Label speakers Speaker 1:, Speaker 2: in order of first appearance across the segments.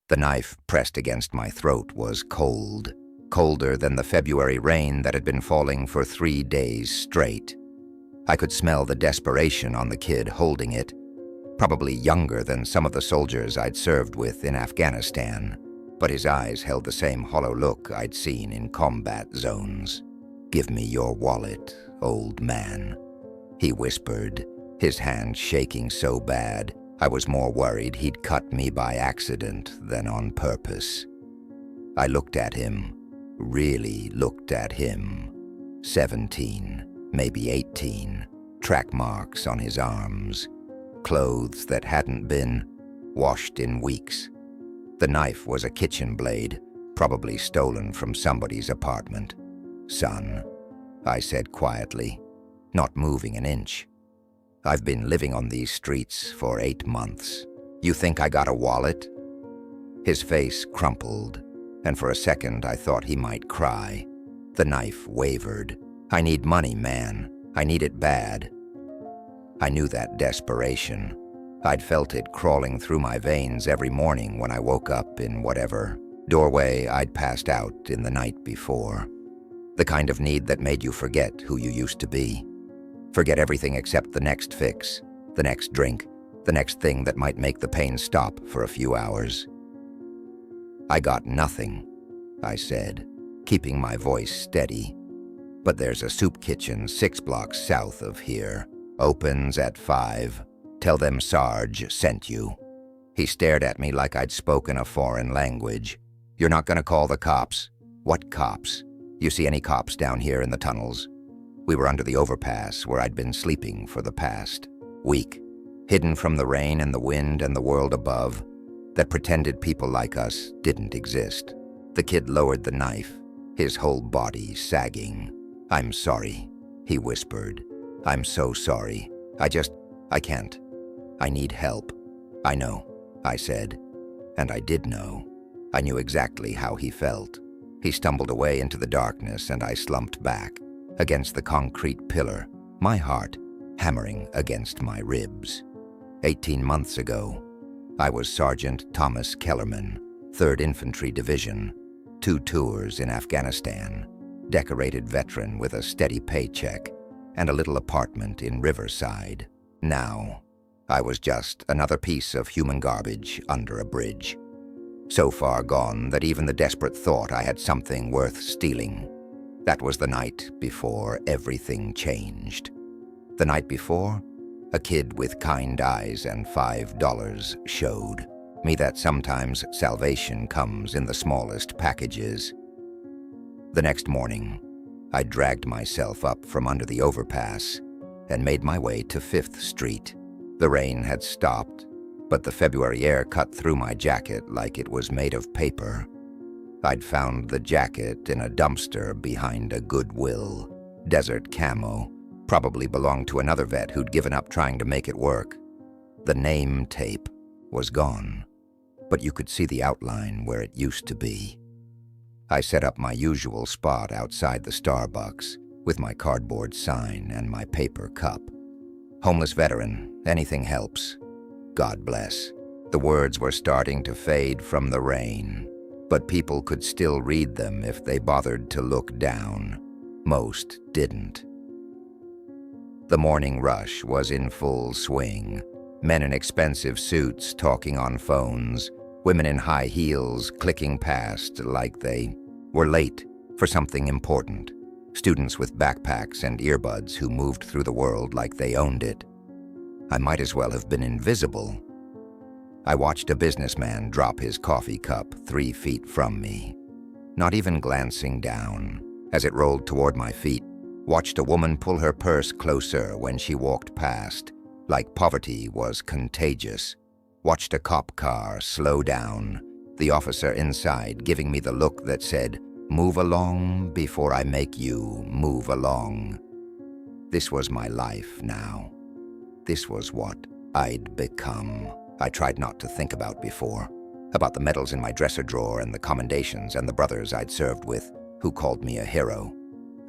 Speaker 1: The knife pressed against my throat was cold, colder than the February rain that had been falling for 3 days straight. I could smell the desperation on the kid holding it, probably younger than some of the soldiers I'd served with in Afghanistan, but his eyes held the same hollow look I'd seen in combat zones. "Give me your wallet, old man," he whispered, his hand shaking so bad I was more worried he'd cut me by accident than on purpose. I looked at him, really looked at him. 17, maybe 18, track marks on his arms, clothes that hadn't been washed in weeks. The knife was a kitchen blade, probably stolen from somebody's apartment. "Son," I said quietly, not moving an inch. "I've been living on these streets for 8 months. You think I got a wallet?" His face crumpled, and for a second I thought he might cry. The knife wavered. "I need money, man. I need it bad." I knew that desperation. I'd felt it crawling through my veins every morning when I woke up in whatever doorway I'd passed out in the night before. The kind of need that made you forget who you used to be. Forget everything except the next fix, the next drink, the next thing that might make the pain stop for a few hours. "I got nothing," I said, keeping my voice steady. "But there's a soup kitchen 6 blocks south of here. Opens at 5. Tell them Sarge sent you." He stared at me like I'd spoken a foreign language. "You're not gonna call the cops?" "What cops? You see any cops down here in the tunnels?" We were under the overpass where I'd been sleeping for the past week, hidden from the rain and the wind and the world above that pretended people like us didn't exist. The kid lowered the knife, his whole body sagging. "I'm sorry," he whispered. "I'm so sorry. I can't. I need help." "I know," I said. And I did know. I knew exactly how he felt. He stumbled away into the darkness and I slumped back against the concrete pillar, my heart hammering against my ribs. 18 months ago, I was Sergeant Thomas Kellerman, 3rd Infantry Division, 2 tours in Afghanistan, decorated veteran with a steady paycheck and a little apartment in Riverside. Now, I was just another piece of human garbage under a bridge. So far gone that even the desperate thought I had something worth stealing. That was the night before everything changed. The night before, a kid with kind eyes and $5 showed me that sometimes salvation comes in the smallest packages. The next morning, I dragged myself up from under the overpass and made my way to 5th Street. The rain had stopped, but the February air cut through my jacket like it was made of paper. I'd found the jacket in a dumpster behind a Goodwill. Desert camo, probably belonged to another vet who'd given up trying to make it work. The name tape was gone, but you could see the outline where it used to be. I set up my usual spot outside the Starbucks with my cardboard sign and my paper cup. "Homeless veteran, anything helps. God bless." The words were starting to fade from the rain, but people could still read them if they bothered to look down. Most didn't. The morning rush was in full swing. Men in expensive suits talking on phones, women in high heels clicking past like they were late for something important. Students with backpacks and earbuds who moved through the world like they owned it. I might as well have been invisible. I watched a businessman drop his coffee cup 3 feet from me, not even glancing down. As it rolled toward my feet, watched a woman pull her purse closer when she walked past, like poverty was contagious. Watched a cop car slow down, the officer inside giving me the look that said, "Move along before I make you move along." This was my life now. This was what I'd become. I tried not to think about before, about the medals in my dresser drawer and the commendations and the brothers I'd served with who called me a hero,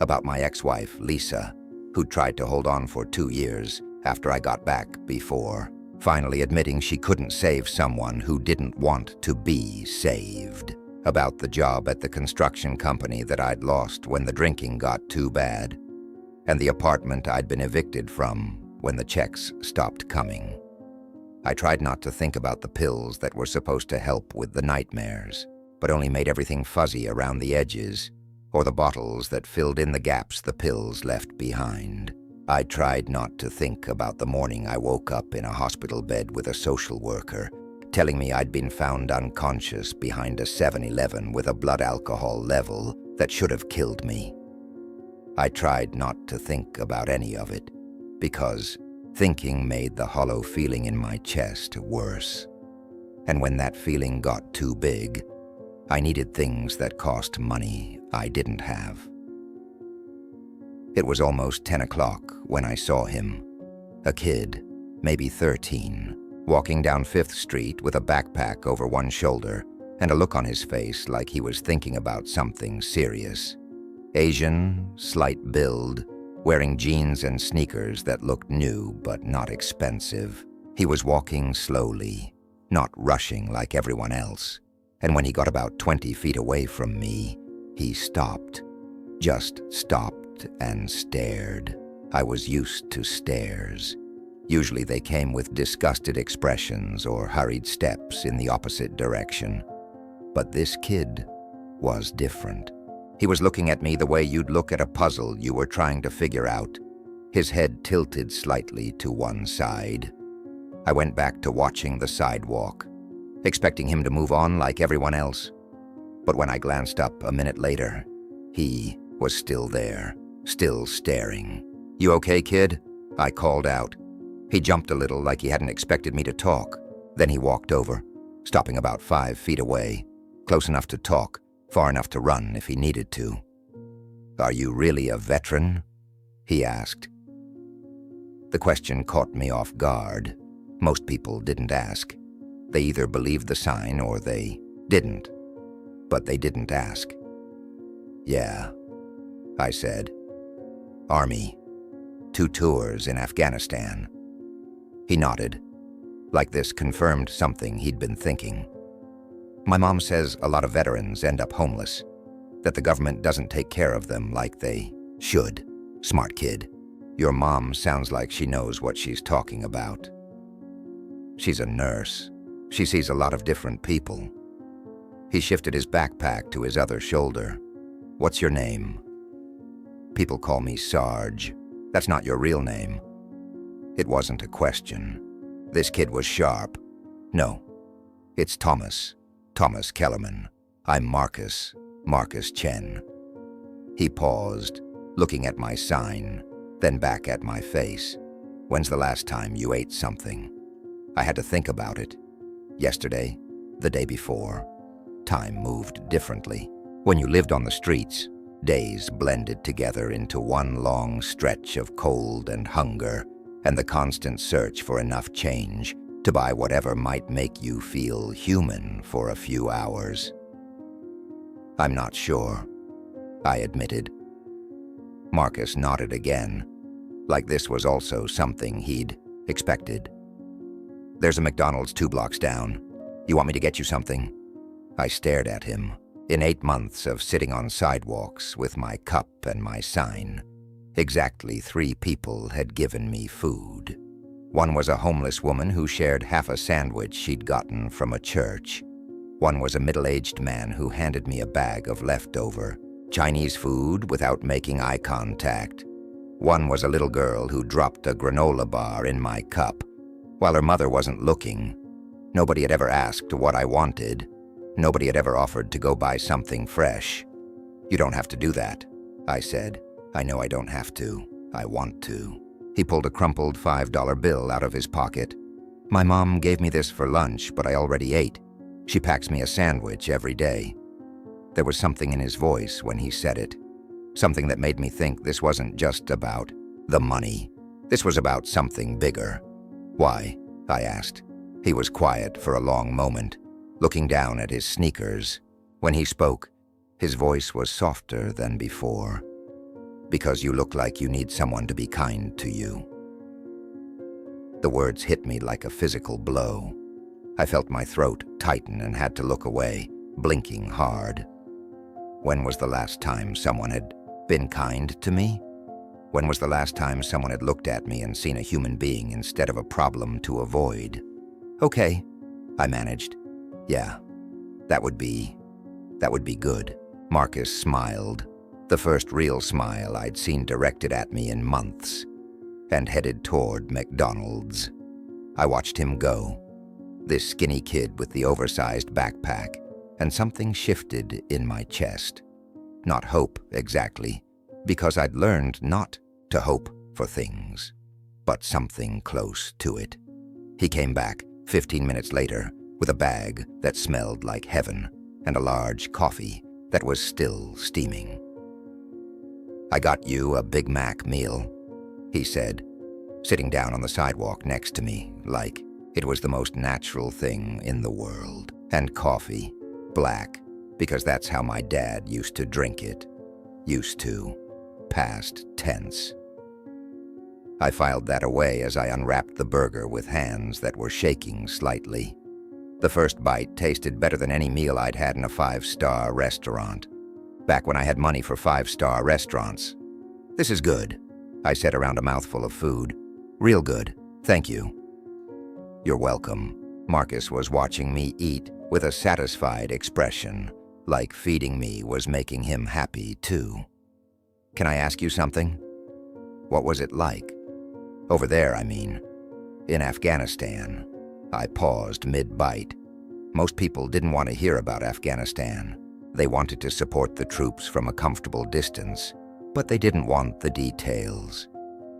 Speaker 1: about my ex-wife, Lisa, who'd tried to hold on for 2 years after I got back before, finally admitting she couldn't save someone who didn't want to be saved, about the job at the construction company that I'd lost when the drinking got too bad, and the apartment I'd been evicted from when the checks stopped coming. I tried not to think about the pills that were supposed to help with the nightmares, but only made everything fuzzy around the edges, or the bottles that filled in the gaps the pills left behind. I tried not to think about the morning I woke up in a hospital bed with a social worker, telling me I'd been found unconscious behind a 7-Eleven with a blood alcohol level that should have killed me. I tried not to think about any of it, because thinking made the hollow feeling in my chest worse. And when that feeling got too big, I needed things that cost money I didn't have. It was almost 10 o'clock when I saw him, a kid, maybe 13, walking down 5th Street with a backpack over one shoulder and a look on his face like he was thinking about something serious. Asian, slight build, wearing jeans and sneakers that looked new but not expensive. He was walking slowly, not rushing like everyone else, and when he got about 20 feet away from me, he stopped, just stopped and stared. I was used to stares. Usually they came with disgusted expressions or hurried steps in the opposite direction. But this kid was different. He was looking at me the way you'd look at a puzzle you were trying to figure out, his head tilted slightly to one side. I went back to watching the sidewalk, expecting him to move on like everyone else. But when I glanced up a minute later, he was still there, still staring. "You okay, kid?" I called out. He jumped a little like he hadn't expected me to talk. Then he walked over, stopping about 5 feet away, close enough to talk, far enough to run if he needed to. "Are you really a veteran?" he asked. The question caught me off guard. Most people didn't ask. They either believed the sign or they didn't. But they didn't ask. "Yeah," I said. "Army. 2 tours in Afghanistan." He nodded, like this confirmed something he'd been thinking. "My mom says a lot of veterans end up homeless, that the government doesn't take care of them like they should." "Smart kid. Your mom sounds like she knows what she's talking about. She's a nurse. She sees a lot of different people." He shifted his backpack to his other shoulder. "What's your name?" "People call me Sarge. That's not your real name." It wasn't a question. This kid was sharp. "No, it's Thomas. Thomas Kellerman. I'm Marcus. Marcus Chen." He paused, looking at my sign, then back at my face. "When's the last time you ate something?" I had to think about it. Yesterday, the day before. Time moved differently. When you lived on the streets, days blended together into one long stretch of cold and hunger, and the constant search for enough change to buy whatever might make you feel human for a few hours. "I'm not sure," I admitted. Marcus nodded again, like this was also something he'd expected. "There's a McDonald's 2 blocks down. You want me to get you something?" I stared at him. In 8 months of sitting on sidewalks with my cup and my sign, exactly 3 people had given me food. One was a homeless woman who shared half a sandwich she'd gotten from a church. One was a middle-aged man who handed me a bag of leftover Chinese food without making eye contact. One was a little girl who dropped a granola bar in my cup while her mother wasn't looking. Nobody had ever asked what I wanted. Nobody had ever offered to go buy something fresh. "You don't have to do that," I said. "I know I don't have to. I want to." He pulled a crumpled $5 bill out of his pocket. "My mom gave me this for lunch, but I already ate. She packs me a sandwich every day." There was something in his voice when he said it. Something that made me think this wasn't just about the money. This was about something bigger. "Why?" I asked. He was quiet for a long moment, looking down at his sneakers. When he spoke, his voice was softer than before. "Because you look like you need someone to be kind to you." The words hit me like a physical blow. I felt my throat tighten and had to look away, blinking hard. When was the last time someone had been kind to me? When was the last time someone had looked at me and seen a human being instead of a problem to avoid? Okay, I managed. Yeah, that would be good. Marcus smiled, the first real smile I'd seen directed at me in months, and headed toward McDonald's. I watched him go, this skinny kid with the oversized backpack, and something shifted in my chest. Not hope, exactly, because I'd learned not to hope for things, but something close to it. He came back 15 minutes later with a bag that smelled like heaven and a large coffee that was still steaming. "I got you a Big Mac meal," he said, sitting down on the sidewalk next to me like it was the most natural thing in the world. And coffee, black, because that's how my dad used to drink it. Used to. Past tense. I filed that away as I unwrapped the burger with hands that were shaking slightly. The first bite tasted better than any meal I'd had in a 5-star restaurant. Back when I had money for 5-star restaurants. "This is good," I said around a mouthful of food. "Real good, thank you." "You're welcome." Marcus was watching me eat with a satisfied expression, like feeding me was making him happy too. "Can I ask you something? What was it like? Over there, I mean. In Afghanistan." I paused mid-bite. Most people didn't want to hear about Afghanistan. They wanted to support the troops from a comfortable distance, but they didn't want the details.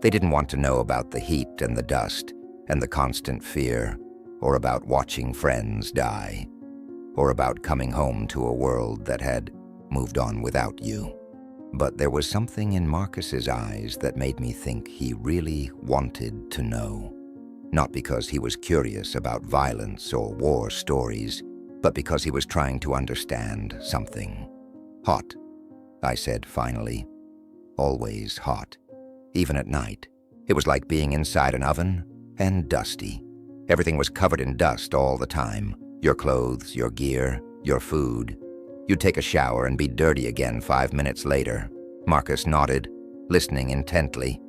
Speaker 1: They didn't want to know about the heat and the dust and the constant fear, or about watching friends die, or about coming home to a world that had moved on without you. But there was something in Marcus's eyes that made me think he really wanted to know. Not because he was curious about violence or war stories, but because he was trying to understand something. "Hot," I said finally. "Always hot. Even at night. It was like being inside an oven, and dusty. Everything was covered in dust all the time. Your clothes, your gear, your food. You'd take a shower and be dirty again 5 minutes later." Marcus nodded, listening intently.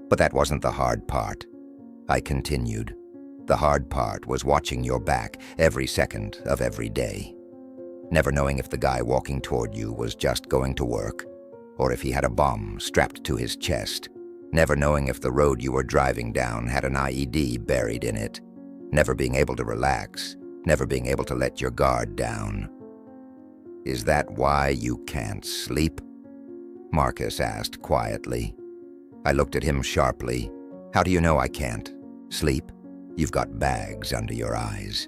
Speaker 1: "But that wasn't the hard part," I continued. "The hard part was watching your back every second of every day. Never knowing if the guy walking toward you was just going to work, or if he had a bomb strapped to his chest. Never knowing if the road you were driving down had an IED buried in it. Never being able to relax, never being able to let your guard down." "Is that why you can't sleep?" Marcus asked quietly. I looked at him sharply. "How do you know I can't sleep? You've got bags under your eyes,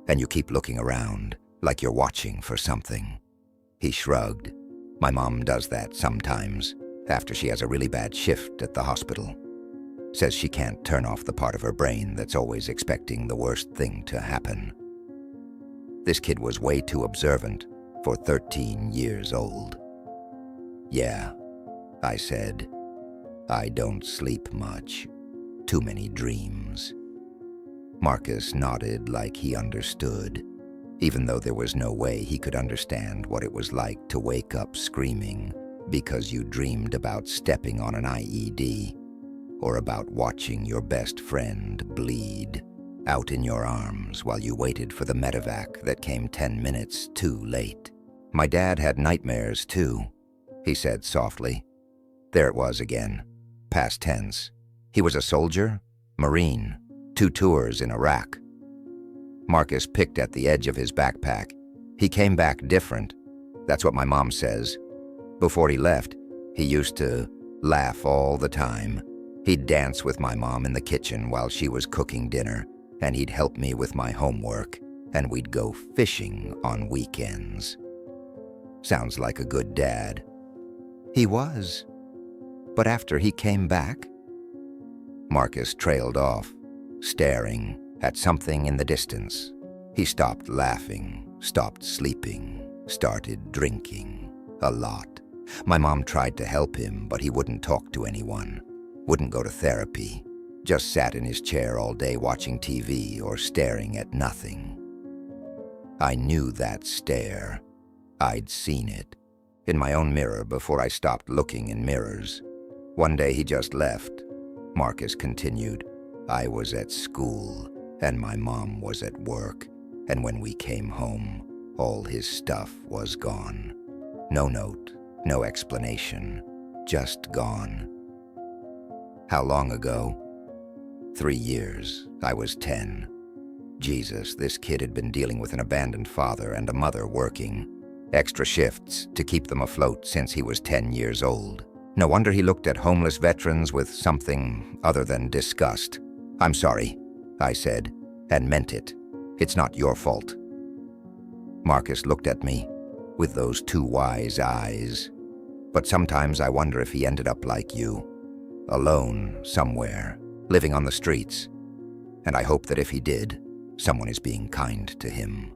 Speaker 1: and you keep looking around like you're watching for something." He shrugged. "My mom does that sometimes, after she has a really bad shift at the hospital. Says she can't turn off the part of her brain that's always expecting the worst thing to happen." This kid was way too observant for 13 years old. "Yeah," I said. "I don't sleep much. Too many dreams." Marcus nodded like he understood, even though there was no way he could understand what it was like to wake up screaming because you dreamed about stepping on an IED, or about watching your best friend bleed out in your arms while you waited for the medevac that came 10 minutes too late. "My dad had nightmares too," he said softly. There it was again, past tense. He was a soldier, Marine, 2 tours in Iraq. Marcus picked at the edge of his backpack. "He came back different. That's what my mom says. Before he left, he used to laugh all the time. He'd dance with my mom in the kitchen while she was cooking dinner, and he'd help me with my homework, and we'd go fishing on weekends." Sounds like a good dad. He was. But after he came back? Marcus trailed off, staring at something in the distance. He stopped laughing, stopped sleeping, started drinking. A lot. My mom tried to help him, but he wouldn't talk to anyone, wouldn't go to therapy, just sat in his chair all day watching TV or staring at nothing. I knew that stare. I'd seen it. In my own mirror before I stopped looking in mirrors. One day he just left. Marcus continued. I was at school, and my mom was at work, and when we came home, all his stuff was gone. No note, no explanation, just gone. How long ago? 3 years. I was 10. Jesus, this kid had been dealing with an abandoned father and a mother working. Extra shifts to keep them afloat since he was 10 years old. No wonder he looked at homeless veterans with something other than disgust. I'm sorry, I said, and meant it. It's not your fault. Marcus looked at me with those two wise eyes. But sometimes I wonder if he ended up like you, alone somewhere, living on the streets. And I hope that if he did, someone is being kind to him.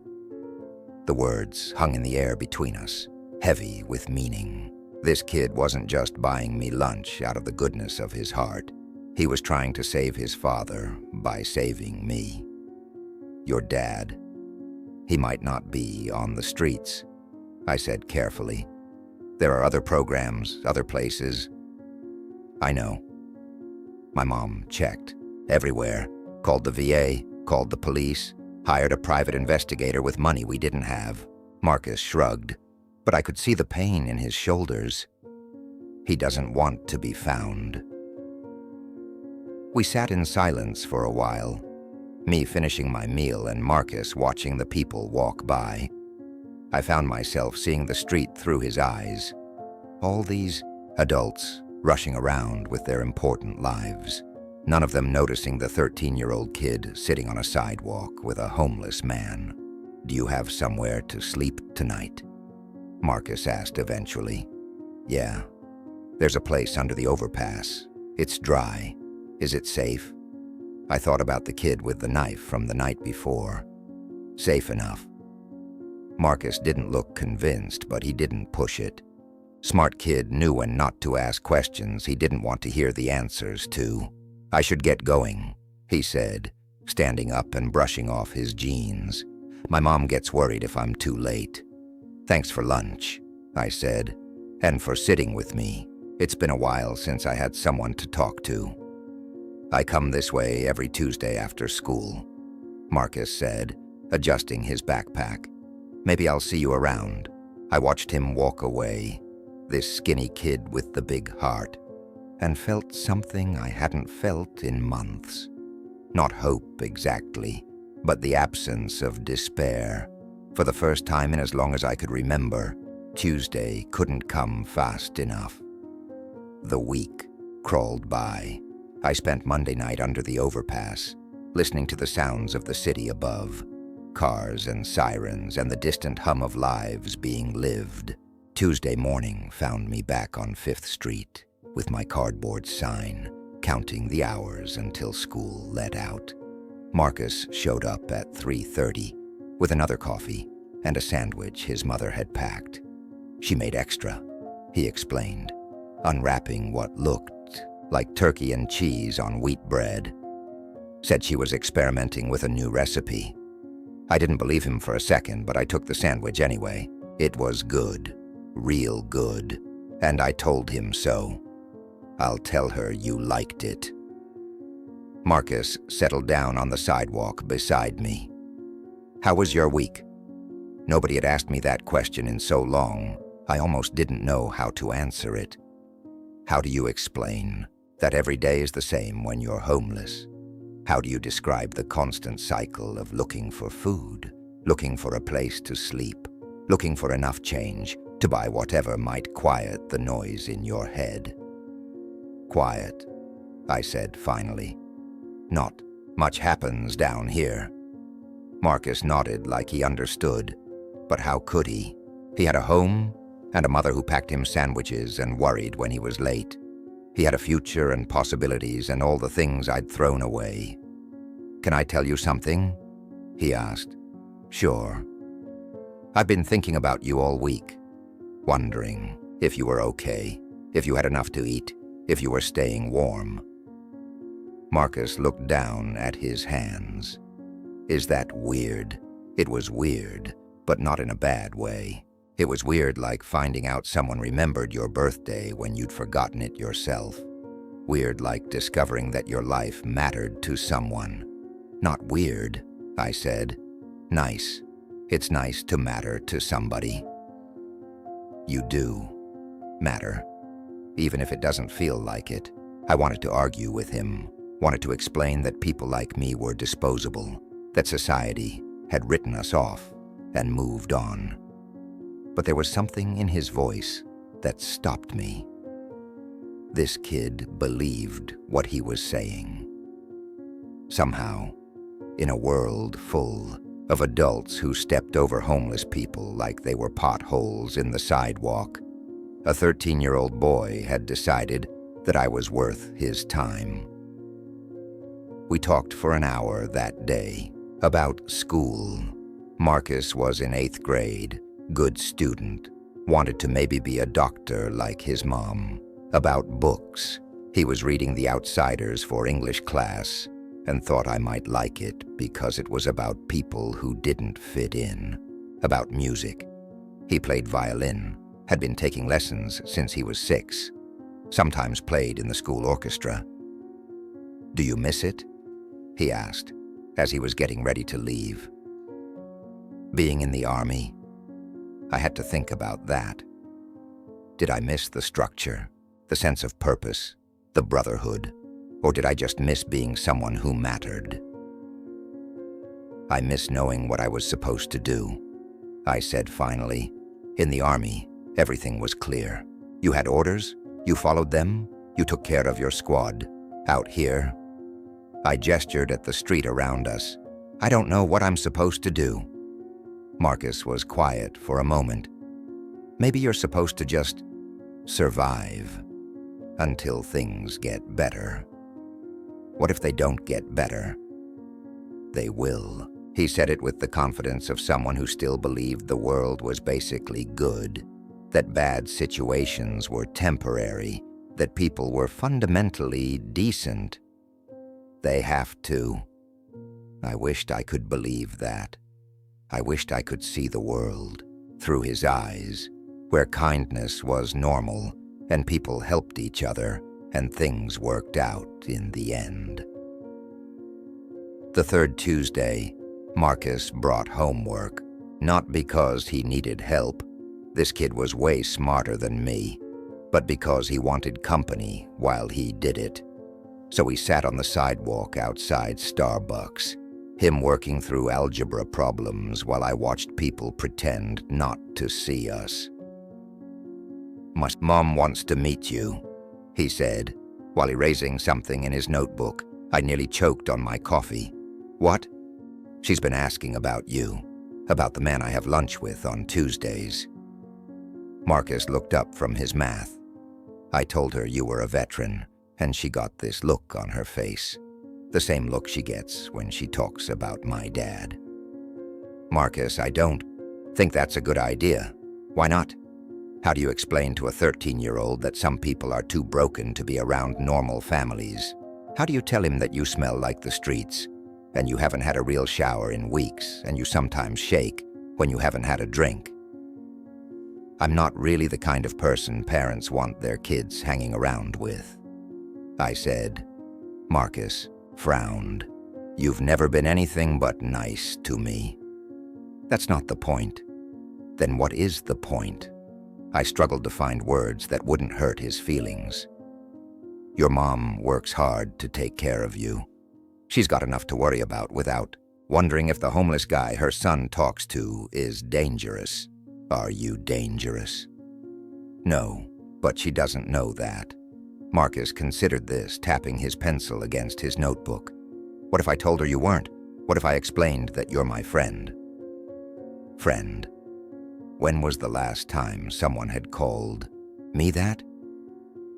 Speaker 1: The words hung in the air between us, heavy with meaning. This kid wasn't just buying me lunch out of the goodness of his heart. He was trying to save his father by saving me. Your dad. He might not be on the streets, I said carefully. There are other programs, other places. I know. My mom checked. Everywhere. Called the VA, called the police, hired a private investigator with money we didn't have. Marcus shrugged, but I could see the pain in his shoulders. He doesn't want to be found. We sat in silence for a while, me finishing my meal and Marcus watching the people walk by. I found myself seeing the street through his eyes. All these adults rushing around with their important lives, none of them noticing the 13-year-old kid sitting on a sidewalk with a homeless man. Do you have somewhere to sleep tonight? Marcus asked eventually. Yeah. There's a place under the overpass. It's dry. Is it safe? I thought about the kid with the knife from the night before. Safe enough. Marcus didn't look convinced, but he didn't push it. Smart kid knew when not to ask questions he didn't want to hear the answers to. I should get going, he said, standing up and brushing off his jeans. My mom gets worried if I'm too late. Thanks for lunch, I said, and for sitting with me. It's been a while since I had someone to talk to. I come this way every Tuesday after school, Marcus said, adjusting his backpack. Maybe I'll see you around. I watched him walk away, this skinny kid with the big heart, and felt something I hadn't felt in months. Not hope exactly, but the absence of despair. For the first time in as long as I could remember, Tuesday couldn't come fast enough. The week crawled by. I spent Monday night under the overpass, listening to the sounds of the city above, cars and sirens and the distant hum of lives being lived. Tuesday morning found me back on 5th Street with my cardboard sign, counting the hours until school let out. Marcus showed up at 3:30 with another coffee and a sandwich his mother had packed. She made extra, he explained, unwrapping what looked like turkey and cheese on wheat bread. Said she was experimenting with a new recipe. I didn't believe him for a second, but I took the sandwich anyway. It was good, real good, and I told him so. I'll tell her you liked it. Marcus settled down on the sidewalk beside me. How was your week? Nobody had asked me that question in so long, I almost didn't know how to answer it. How do you explain that every day is the same when you're homeless? How do you describe the constant cycle of looking for food, looking for a place to sleep, looking for enough change to buy whatever might quiet the noise in your head? Quiet, I said finally. Not much happens down here. Marcus nodded like he understood, but how could he? He had a home and a mother who packed him sandwiches and worried when he was late. He had a future and possibilities and all the things I'd thrown away. Can I tell you something? He asked. Sure. I've been thinking about you all week, wondering if you were okay, if you had enough to eat, if you were staying warm. Marcus looked down at his hands. Is that weird? It was weird, but not in a bad way. It was weird like finding out someone remembered your birthday when you'd forgotten it yourself. Weird like discovering that your life mattered to someone. Not weird, I said. Nice. It's nice to matter to somebody. You do matter, even if it doesn't feel like it. I wanted to argue with him, wanted to explain that people like me were disposable, that society had written us off and moved on. But there was something in his voice that stopped me. This kid believed what he was saying. Somehow, in a world full of adults who stepped over homeless people like they were potholes in the sidewalk, a 13-year-old boy had decided that I was worth his time. We talked for an hour that day about school. Marcus was in 8th grade, good student, wanted to maybe be a doctor like his mom. About books. He was reading The Outsiders for English class and thought I might like it because it was about people who didn't fit in. About music. He played violin, had been taking lessons since he was 6, sometimes played in the school orchestra. Do you miss it? He asked, as he was getting ready to leave. Being in the army? I had to think about that. Did I miss the structure, the sense of purpose, the brotherhood, or did I just miss being someone who mattered? I miss knowing what I was supposed to do, I said finally. In the army, everything was clear. You had orders, you followed them, you took care of your squad. Out here, I gestured at the street around us. I don't know what I'm supposed to do. Marcus was quiet for a moment. Maybe you're supposed to just survive until things get better. What if they don't get better? They will. He said it with the confidence of someone who still believed the world was basically good, that bad situations were temporary, that people were fundamentally decent. They have to. I wished I could believe that. I wished I could see the world through his eyes, where kindness was normal and people helped each other and things worked out in the end. The third Tuesday, Marcus brought homework, not because he needed help. This kid was way smarter than me, but because he wanted company while he did it. So we sat on the sidewalk outside Starbucks, him working through algebra problems while I watched people pretend not to see us. Mom wants to meet you, he said, while erasing something in his notebook. I nearly choked on my coffee. What? She's been asking about you, about the man I have lunch with on Tuesdays. Marcus looked up from his math. I told her you were a veteran, and she got this look on her face. The same look she gets when she talks about my dad. Marcus, I don't think that's a good idea. Why not? How do you explain to a 13-year-old that some people are too broken to be around normal families? How do you tell him that you smell like the streets, and you haven't had a real shower in weeks, and you sometimes shake when you haven't had a drink? I'm not really the kind of person parents want their kids hanging around with, I said. Marcus frowned. You've never been anything but nice to me. That's not the point. Then what is the point? I struggled to find words that wouldn't hurt his feelings. Your mom works hard to take care of you. She's got enough to worry about without wondering if the homeless guy her son talks to is dangerous. Are you dangerous? No, but she doesn't know that. Marcus considered this, tapping his pencil against his notebook. What if I told her you weren't? What if I explained that you're my friend? Friend. When was the last time someone had called me that?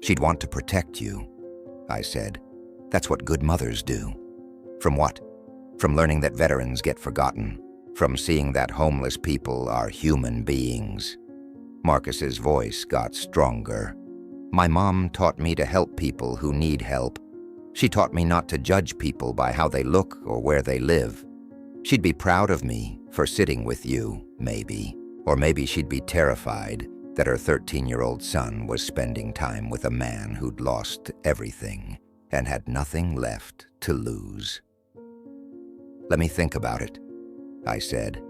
Speaker 1: She'd want to protect you, I said. That's what good mothers do. From what? From learning that veterans get forgotten. From seeing that homeless people are human beings. Marcus's voice got stronger. My mom taught me to help people who need help. She taught me not to judge people by how they look or where they live. She'd be proud of me for sitting with you, maybe. Or maybe she'd be terrified that her 13-year-old son was spending time with a man who'd lost everything and had nothing left to lose. "Let me think about it," I said.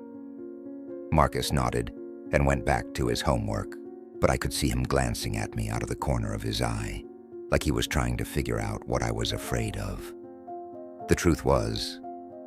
Speaker 1: Marcus nodded and went back to his homework, but I could see him glancing at me out of the corner of his eye, like he was trying to figure out what I was afraid of. The truth was,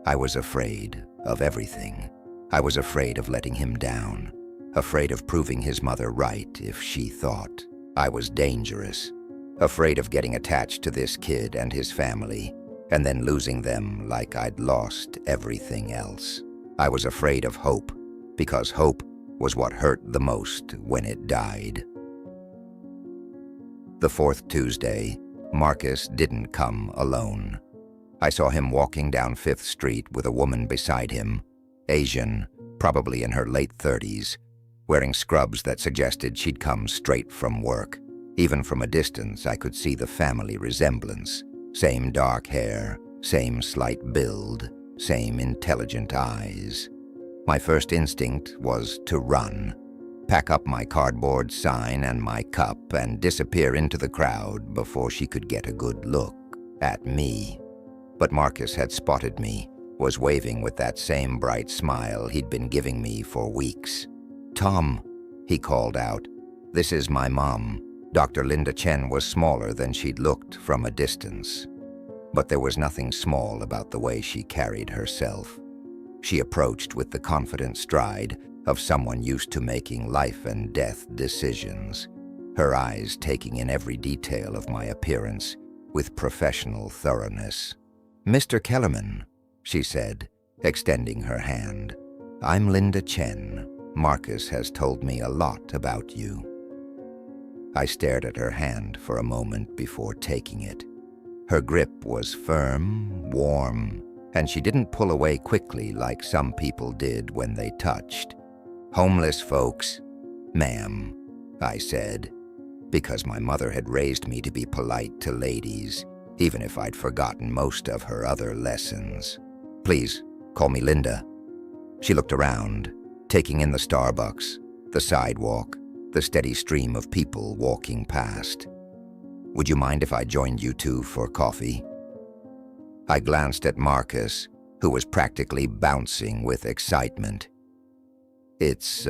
Speaker 1: I was afraid of everything. I was afraid of letting him down, afraid of proving his mother right if she thought I was dangerous, afraid of getting attached to this kid and his family, and then losing them like I'd lost everything else. I was afraid of hope, because hope was what hurt the most when it died. The fourth Tuesday, Marcus didn't come alone. I saw him walking down 5th Street with a woman beside him, Asian, probably in her late 30s, wearing scrubs that suggested she'd come straight from work. Even from a distance, I could see the family resemblance. Same dark hair, same slight build, same intelligent eyes. My first instinct was to run, pack up my cardboard sign and my cup and disappear into the crowd before she could get a good look at me. But Marcus had spotted me, was waving with that same bright smile he'd been giving me for weeks. "Tom," he called out, "this is my mom." Dr. Linda Chen was smaller than she'd looked from a distance, but there was nothing small about the way she carried herself. She approached with the confident stride of someone used to making life and death decisions, her eyes taking in every detail of my appearance with professional thoroughness. "Mr. Kellerman," she said, extending her hand. "I'm Linda Chen. Marcus has told me a lot about you." I stared at her hand for a moment before taking it. Her grip was firm, warm, and she didn't pull away quickly like some people did when they touched. "Homeless folks, ma'am," I said, because my mother had raised me to be polite to ladies, even if I'd forgotten most of her other lessons. "Please, call me Linda." She looked around, taking in the Starbucks, the sidewalk, the steady stream of people walking past. "Would you mind if I joined you two for coffee?" I glanced at Marcus, who was practically bouncing with excitement. "It's,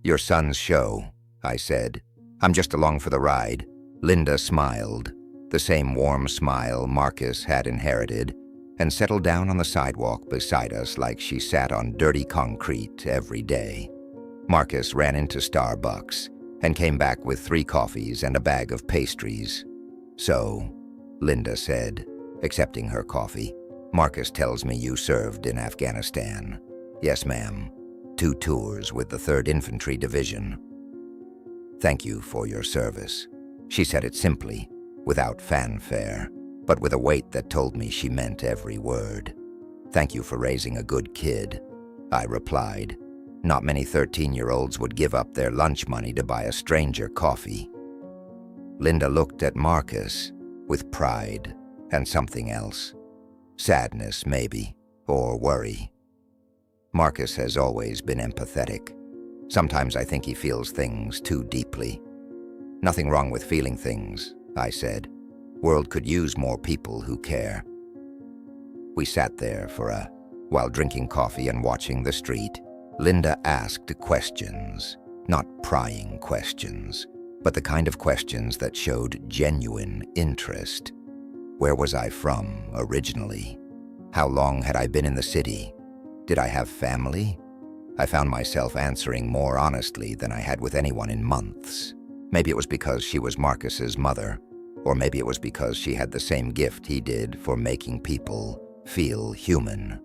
Speaker 1: your son's show," I said. "I'm just along for the ride." Linda smiled, the same warm smile Marcus had inherited, and settled down on the sidewalk beside us like she sat on dirty concrete every day. Marcus ran into Starbucks and came back with 3 coffees and a bag of pastries. "So," Linda said, accepting her coffee, "Marcus tells me you served in Afghanistan." "Yes, ma'am. 2 tours with the 3rd Infantry Division." "Thank you for your service." She said it simply, without fanfare, but with a weight that told me she meant every word. "Thank you for raising a good kid," I replied. Not many 13-year-olds would give up their lunch money to buy a stranger coffee. Linda looked at Marcus with pride and something else. Sadness, maybe, or worry. Marcus has always been empathetic. Sometimes I think he feels things too deeply. "Nothing wrong with feeling things," I said. "World could use more people who care." We sat there while drinking coffee and watching the street. Linda asked questions, not prying questions, but the kind of questions that showed genuine interest. Where was I from originally? How long had I been in the city? Did I have family? I found myself answering more honestly than I had with anyone in months. Maybe it was because she was Marcus's mother, or maybe it was because she had the same gift he did for making people feel human.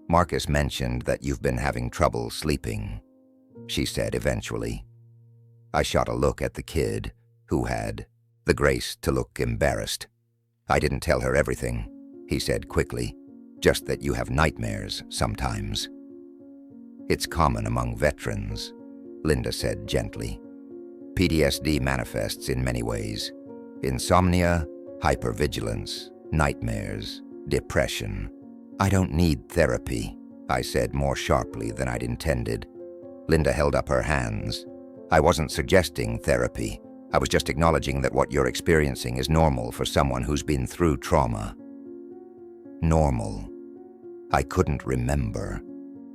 Speaker 1: "Marcus mentioned that you've been having trouble sleeping," she said eventually. I shot a look at the kid, who had the grace to look embarrassed. "I didn't tell her everything," he said quickly, "just that you have nightmares sometimes." "It's common among veterans," Linda said gently. "PTSD manifests in many ways: insomnia, Hypervigilance, nightmares, depression. I don't need therapy, I said more sharply than I'd intended. Linda held up her hands. I wasn't suggesting therapy. I was just acknowledging that what you're experiencing is normal for someone who's been through trauma. Normal. I couldn't remember.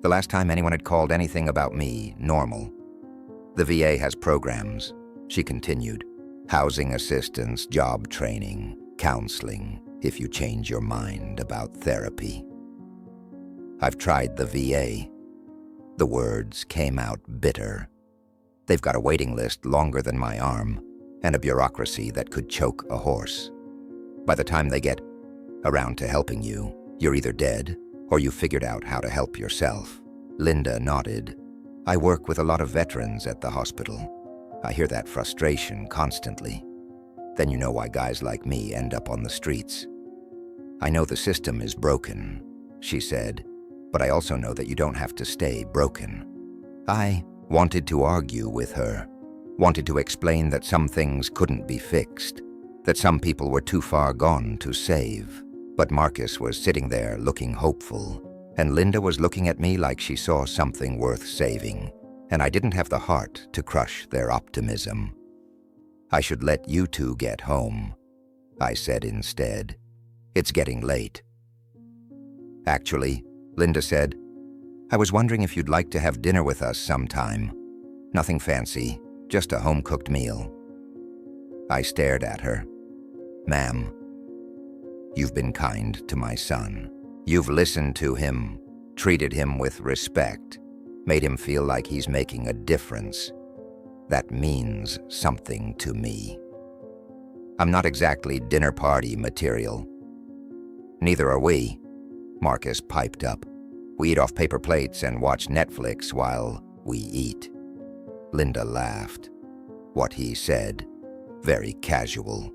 Speaker 1: The last time anyone had called anything about me normal. The VA has programs, she continued. Housing assistance, job training, counseling, if you change your mind about therapy. I've tried the VA. The words came out bitter. They've got a waiting list longer than my arm, and a bureaucracy that could choke a horse. By the time they get around to helping you, you're either dead or you figured out how to help yourself. Linda nodded. I work with a lot of veterans at the hospital. I hear that frustration constantly. Then you know why guys like me end up on the streets. I know the system is broken, she said, but I also know that you don't have to stay broken. I wanted to argue with her, wanted to explain that some things couldn't be fixed, that some people were too far gone to save. But Marcus was sitting there looking hopeful, and Linda was looking at me like she saw something worth saving, and I didn't have the heart to crush their optimism. I should let you two get home, I said instead. It's getting late. Actually, Linda said, I was wondering if you'd like to have dinner with us sometime. Nothing fancy, just a home-cooked meal. I stared at her. Ma'am, you've been kind to my son. You've listened to him, treated him with respect, made him feel like he's making a difference. That means something to me. I'm not exactly dinner party material. Neither are we, Marcus piped up. We eat off paper plates and watch Netflix while we eat. Linda laughed. What he said, very casual.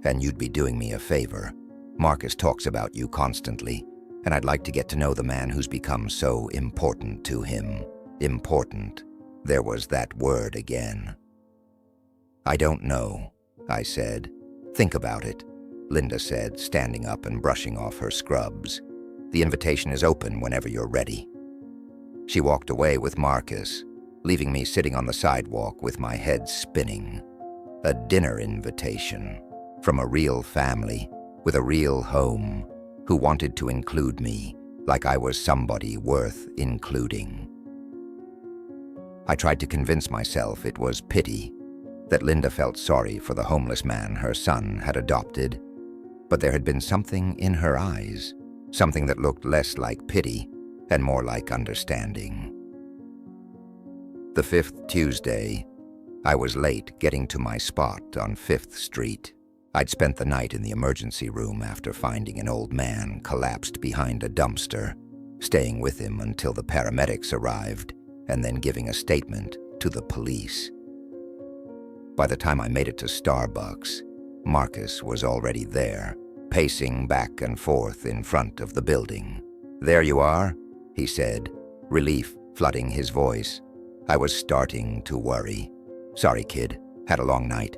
Speaker 1: And you'd be doing me a favor. Marcus talks about you constantly, and I'd like to get to know the man who's become so important to him. Important. There was that word again. I don't know, I said. Think about it, Linda said, standing up and brushing off her scrubs. The invitation is open whenever you're ready. She walked away with Marcus, leaving me sitting on the sidewalk with my head spinning. A dinner invitation from a real family with a real home who wanted to include me like I was somebody worth including. I tried to convince myself it was pity, that Linda felt sorry for the homeless man her son had adopted, but there had been something in her eyes, something that looked less like pity and more like understanding. The 5th Tuesday, I was late getting to my spot on 5th Street. I'd spent the night in the emergency room after finding an old man collapsed behind a dumpster, staying with him until the paramedics arrived, and then giving a statement to the police. By the time I made it to Starbucks, Marcus was already there, pacing back and forth in front of the building. There you are, he said, relief flooding his voice. I was starting to worry. Sorry, kid, had a long night.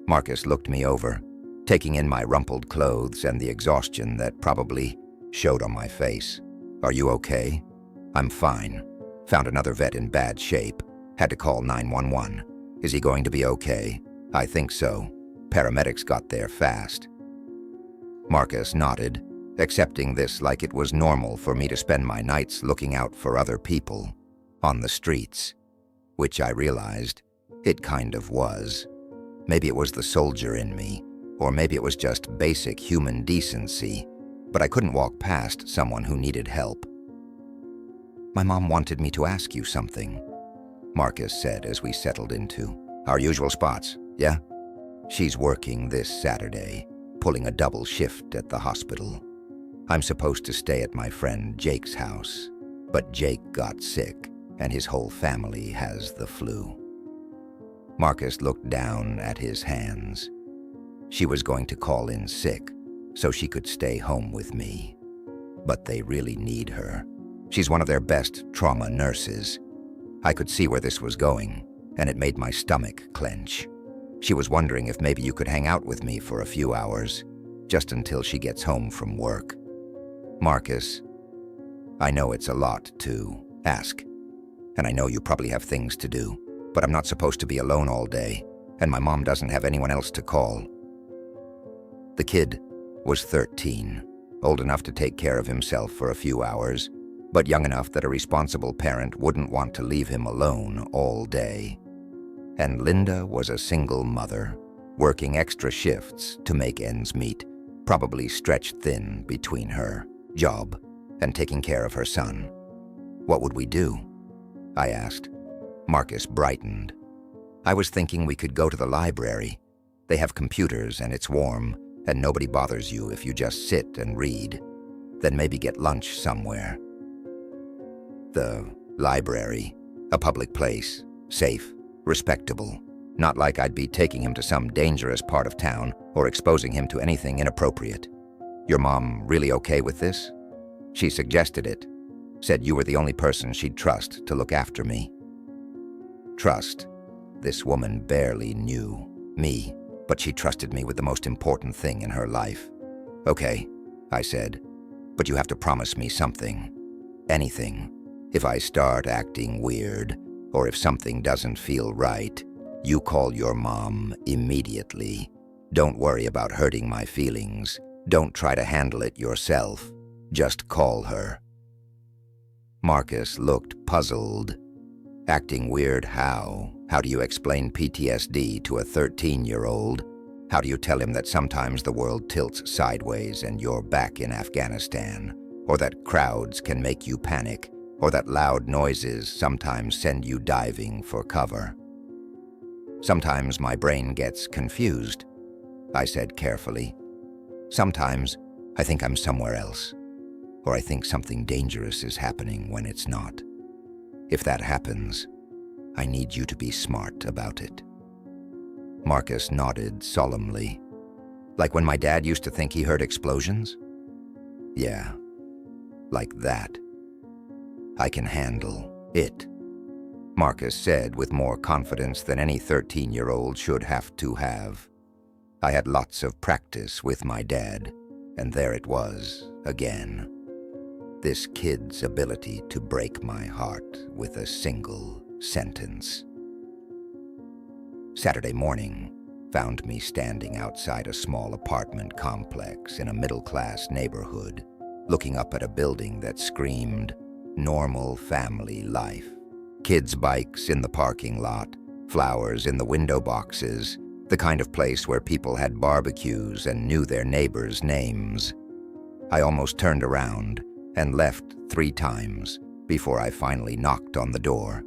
Speaker 1: Marcus looked me over, taking in my rumpled clothes and the exhaustion that probably showed on my face. Are you okay? I'm fine. Found another vet in bad shape. Had to call 911. Is he going to be okay? I think so. Paramedics got there fast. Marcus nodded, accepting this like it was normal for me to spend my nights looking out for other people on the streets, which I realized it kind of was. Maybe it was the soldier in me, or maybe it was just basic human decency, but I couldn't walk past someone who needed help. My mom wanted me to ask you something, Marcus said as we settled into our usual spots, yeah? She's working this Saturday, pulling a double shift at the hospital. I'm supposed to stay at my friend Jake's house, but Jake got sick and his whole family has the flu. Marcus looked down at his hands. She was going to call in sick so she could stay home with me. But they really need her. She's one of their best trauma nurses. I could see where this was going, and it made my stomach clench. She was wondering if maybe you could hang out with me for a few hours, just until she gets home from work. Marcus, I know it's a lot to ask, and I know you probably have things to do, but I'm not supposed to be alone all day, and my mom doesn't have anyone else to call. The kid was 13, old enough to take care of himself for a few hours, but young enough that a responsible parent wouldn't want to leave him alone all day. And Linda was a single mother, working extra shifts to make ends meet, probably stretched thin between her job and taking care of her son. What would we do? I asked. Marcus brightened. I was thinking we could go to the library. They have computers and it's warm, and nobody bothers you if you just sit and read. Then maybe get lunch somewhere. The library, a public place, safe, respectable. Not like I'd be taking him to some dangerous part of town or exposing him to anything inappropriate. Your mom really okay with this? She suggested it. Said you were the only person she'd trust to look after me. Trust. This woman barely knew me, but she trusted me with the most important thing in her life. Okay, I said, but you have to promise me something. Anything. If I start acting weird, or if something doesn't feel right, you call your mom immediately. Don't worry about hurting my feelings. Don't try to handle it yourself. Just call her. Marcus looked puzzled. Acting weird how? How do you explain PTSD to a 13-year-old? How do you tell him that sometimes the world tilts sideways and you're back in Afghanistan? Or that crowds can make you panic? Or that loud noises sometimes send you diving for cover? Sometimes my brain gets confused, I said carefully. Sometimes I think I'm somewhere else, or I think something dangerous is happening when it's not. If that happens, I need you to be smart about it. Marcus nodded solemnly. Like when my dad used to think he heard explosions? Yeah, like that. I can handle it, Marcus said with more confidence than any 13-year-old should have to have. I had lots of practice with my dad, and there it was again. This kid's ability to break my heart with a single sentence. Saturday morning found me standing outside a small apartment complex in a middle-class neighborhood, looking up at a building that screamed normal family life. Kids' bikes in the parking lot, flowers in the window boxes, the kind of place where people had barbecues and knew their neighbors' names. I almost turned around and left 3 times before I finally knocked on the door.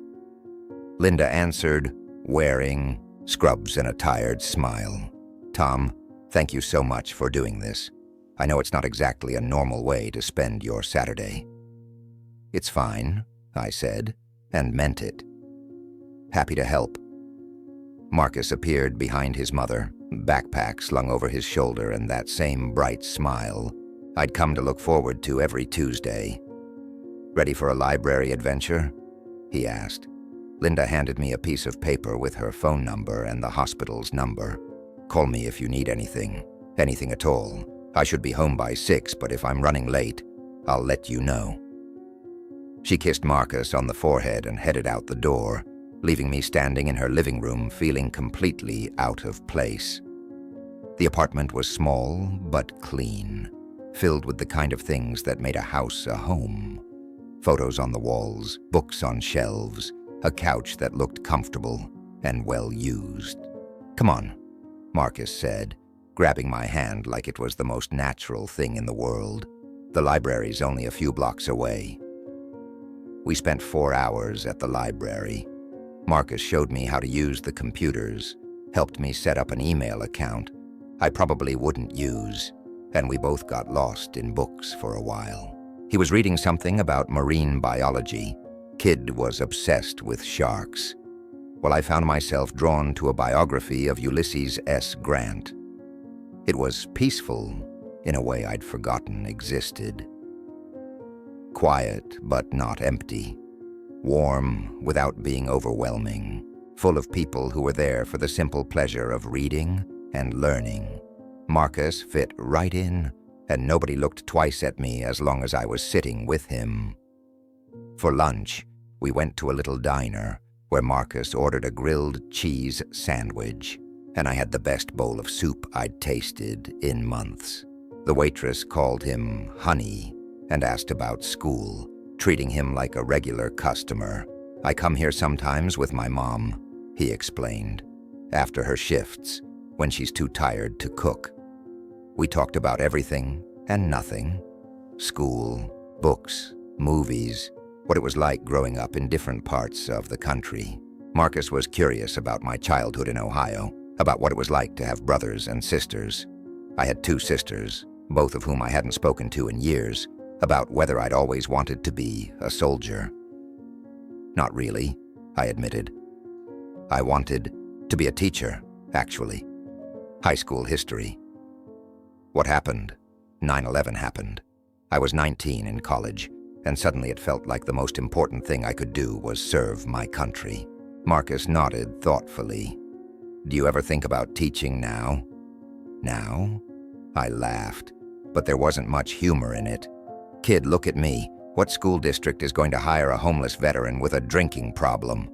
Speaker 1: Linda answered, wearing scrubs and a tired smile. Tom, thank you so much for doing this. I know it's not exactly a normal way to spend your Saturday. It's fine, I said, and meant it. Happy to help. Marcus appeared behind his mother, backpack slung over his shoulder and that same bright smile I'd come to look forward to every Tuesday. Ready for a library adventure? He asked. Linda handed me a piece of paper with her phone number and the hospital's number. Call me if you need anything at all. I should be home by 6, but if I'm running late, I'll let you know. She kissed Marcus on the forehead and headed out the door, leaving me standing in her living room feeling completely out of place. The apartment was small but clean, filled with the kind of things that made a house a home. Photos on the walls, books on shelves, a couch that looked comfortable and well used. Come on, Marcus said, grabbing my hand like it was the most natural thing in the world. The library's only a few blocks away. We spent 4 hours at the library. Marcus showed me how to use the computers, helped me set up an email account I probably wouldn't use, and we both got lost in books for a while. He was reading something about marine biology. Kid was obsessed with sharks, while I found myself drawn to a biography of Ulysses S. Grant. It was peaceful in a way I'd forgotten existed. Quiet but not empty. Warm without being overwhelming. full of people who were there for the simple pleasure of reading and learning. Marcus fit right in, and nobody looked twice at me as long as I was sitting with him. For lunch, we went to a little diner where Marcus ordered a grilled cheese sandwich, and I had the best bowl of soup I'd tasted in months. The waitress called him Honey and asked about school, treating him like a regular customer. "I come here sometimes with my mom," he explained, "after her shifts, when she's too tired to cook." We talked about everything and nothing: school, books, movies, what it was like growing up in different parts of the country. Marcus was curious about my childhood in Ohio, about what it was like to have brothers and sisters. I had 2 sisters, both of whom I hadn't spoken to in years, about whether I'd always wanted to be a soldier. "Not really," I admitted. "I wanted to be a teacher, actually. High school history." What happened? 9/11 happened. I was 19 in college, and suddenly it felt like the most important thing I could do was serve my country. Marcus nodded thoughtfully. "Do you ever think about teaching now?" "Now?" I laughed, but there wasn't much humor in it. "Kid, look at me. What school district is going to hire a homeless veteran with a drinking problem?"